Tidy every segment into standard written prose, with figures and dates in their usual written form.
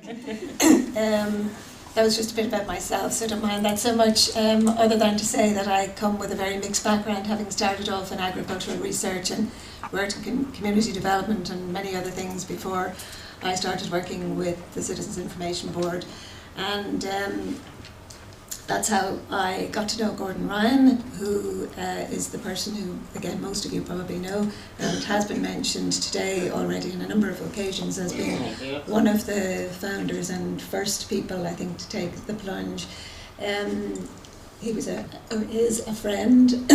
That was just a bit about myself, so I don't mind that so much, other than to say that I come with a very mixed background, having started off in agricultural research and worked in community development and many other things before I started working with the Citizens Information Board. And that's how I got to know Gordon Ryan, who is the person who, again, most of you probably know, and has been mentioned today already on a number of occasions as being one of the founders and first people, I think, to take the plunge. He was is a friend,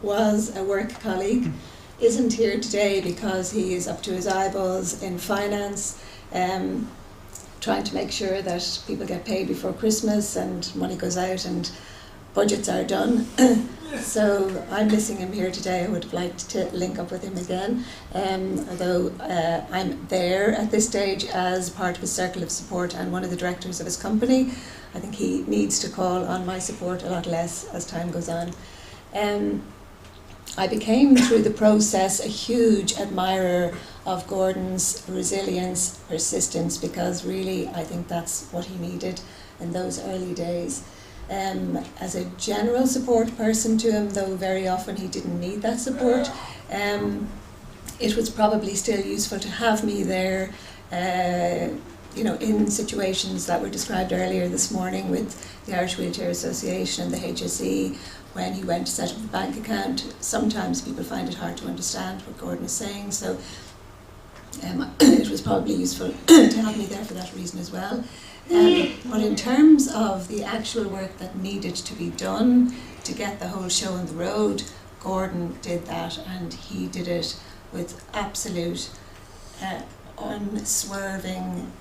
was a work colleague, isn't here today because he is up to his eyeballs in finance, trying to make sure that people get paid before Christmas and money goes out and budgets are done. So I'm missing him here today. I would have liked to link up with him again, although I'm there at this stage as part of his circle of support and one of the directors of his company. I think he needs to call on my support a lot less as time goes on. I became, through the process, a huge admirer of Gordon's resilience, persistence, because really I think that's what he needed in those early days. As a general support person to him, though very often he didn't need that support, it was probably still useful to have me there, in situations that were described earlier this morning with the Irish Wheelchair Association and the HSE. When he went to set up the bank account, sometimes people find it hard to understand what Gordon is saying, so it was probably useful to have me there for that reason as well. But in terms of the actual work that needed to be done to get the whole show on the road, Gordon did that, and he did it with absolute unswerving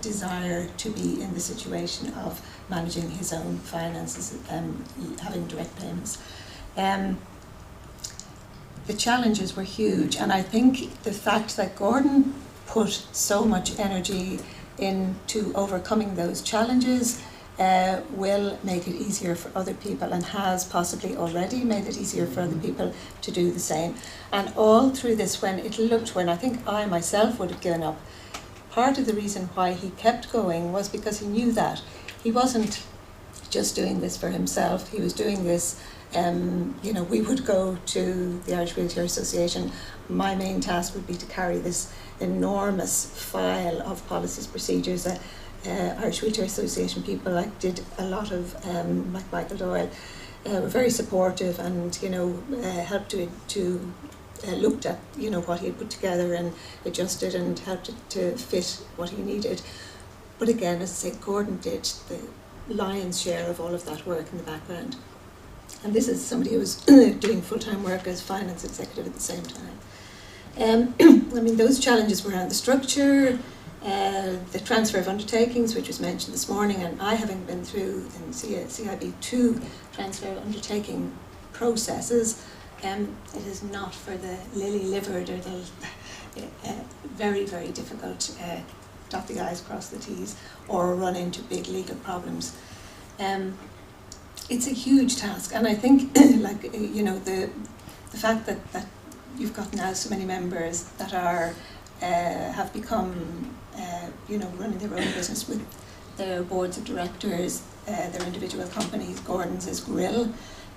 desire to be in the situation of managing his own finances, having direct payments. The challenges were huge, and I think the fact that Gordon put so much energy into overcoming those challenges will make it easier for other people, and has possibly already made it easier for other people to do the same. And all through this, when I think I myself would have given up, part of the reason why he kept going was because he knew that he wasn't just doing this for himself. He was doing this, we would go to the Irish Wheelchair Association. My main task would be to carry this enormous file of policies, procedures. Irish Wheelchair Association people did a lot of, like Michael Doyle, were very supportive and, helped to looked at, what he had put together and adjusted and helped to fit what he needed. But again, as I say, Gordon did the lion's share of all of that work in the background. And this is somebody who was doing full-time work as finance executive at the same time. Those challenges were around the structure, the transfer of undertakings, which was mentioned this morning, and I, having been through in CIB 2 transfer of undertaking processes, it is not for the lily-livered or the very, very difficult dot the I's, cross the T's, or run into big legal problems. It's a huge task, and I think the fact that you've got now so many members that are have become running their own business with their boards of directors, their individual companies. Gordon's is Grill.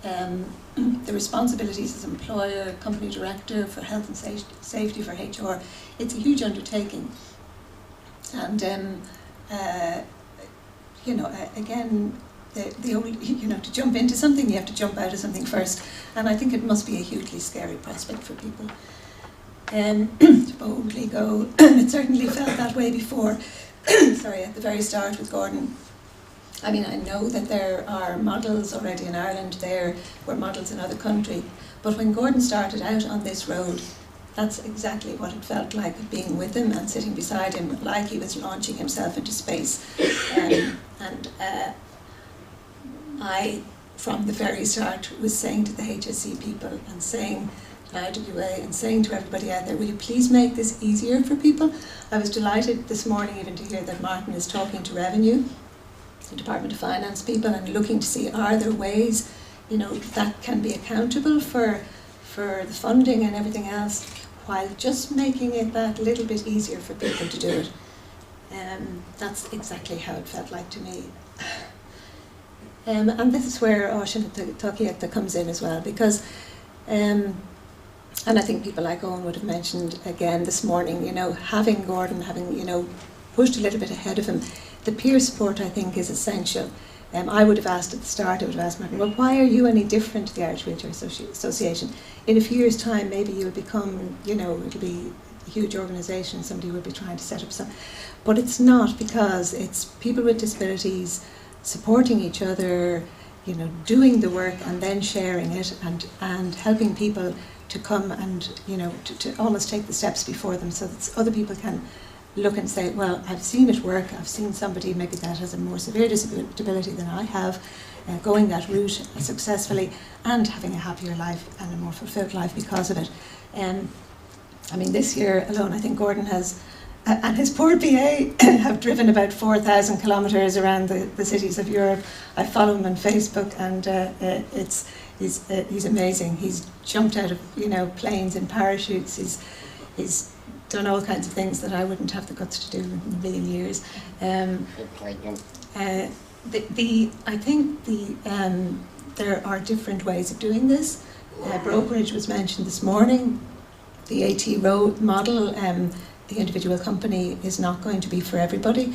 The responsibilities as employer, company director for health and safety for HR, it's a huge undertaking. And again, the only, to jump into something, you have to jump out of something first. And I think it must be a hugely scary prospect for people. To boldly go, it certainly felt that way before, at the very start with Gordon. I know that there are models already in Ireland, there were models in other countries, but when Gordon started out on this road, that's exactly what it felt like, being with him and sitting beside him, like he was launching himself into space. I, from the very start, was saying to the HSE people and saying to IWA and saying to everybody out there, will you please make this easier for people? I was delighted this morning even to hear that Martin is talking to Revenue, the Department of Finance people, and looking to see, are there ways that can be accountable for the funding and everything else, while just making it that little bit easier for people to do it. That's exactly how it felt like to me. And this is where Oisín Tuckíochta comes in as well, because, and I think people like Owen would have mentioned again this morning, you know, having Gordon, having, you know, pushed a little bit ahead of him, the peer support I think is essential. I would have asked at the start, I would have asked Martin, well, why are you any different to the Irish Wheelchair Association? In a few years' time, maybe you'll become, you know, it'll be a huge organisation, somebody will be trying to set up some. But it's not, because it's people with disabilities supporting each other, you know, doing the work and then sharing it, and helping people to come and, you know, to almost take the steps before them, so that other people can look and say, well, I've seen it work, I've seen somebody maybe that has a more severe disability than I have, going that route successfully and having a happier life and a more fulfilled life because of it. I mean, this year alone, I think Gordon has, and his poor BA have driven about 4,000 kilometres around the cities of Europe. I follow him on Facebook, and he's amazing. He's jumped out of, you know, planes in parachutes. He's done all kinds of things that I wouldn't have the guts to do in a million years. I think there are different ways of doing this. Brokerage was mentioned this morning. The AT road model, the individual company is not going to be for everybody.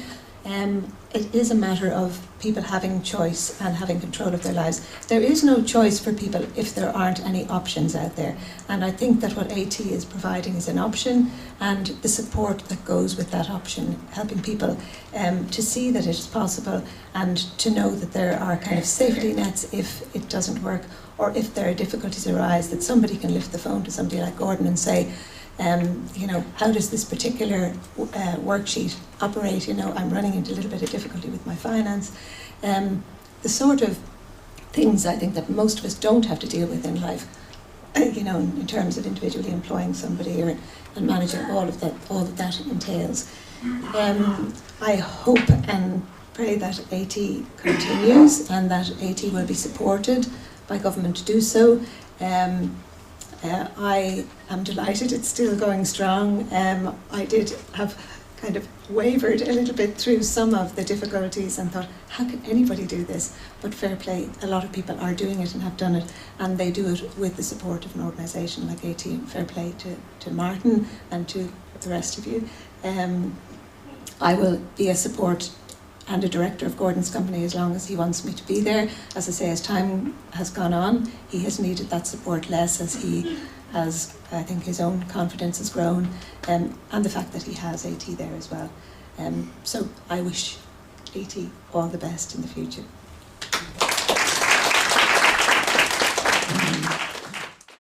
It is a matter of people having choice and having control of their lives. There is no choice for people if there aren't any options out there. And I think that what AT is providing is an option, and the support that goes with that option, helping people to see that it is possible, and to know that there are kind of safety nets if it doesn't work, or if there are difficulties arise, that somebody can lift the phone to somebody like Gordon and say, you know, how does this particular worksheet operate? You know, I'm running into a little bit of difficulty with my finance. The sort of things I think that most of us don't have to deal with in life, you know, in terms of individually employing somebody and managing all that entails. I hope and pray that AT continues, and that AT will be supported by government to do so. I am delighted it's still going strong. I did have kind of wavered a little bit through some of the difficulties and thought, how can anybody do this? But fair play, a lot of people are doing it and have done it, and they do it with the support of an organisation like AT. Fair play to Martin and to the rest of you. I will be a support and a director of Gordon's company as long as he wants me to be there. As I say, as time has gone on, he has needed that support less, as he has, I think, his own confidence has grown, and the fact that he has AT there as well. So I wish AT all the best in the future.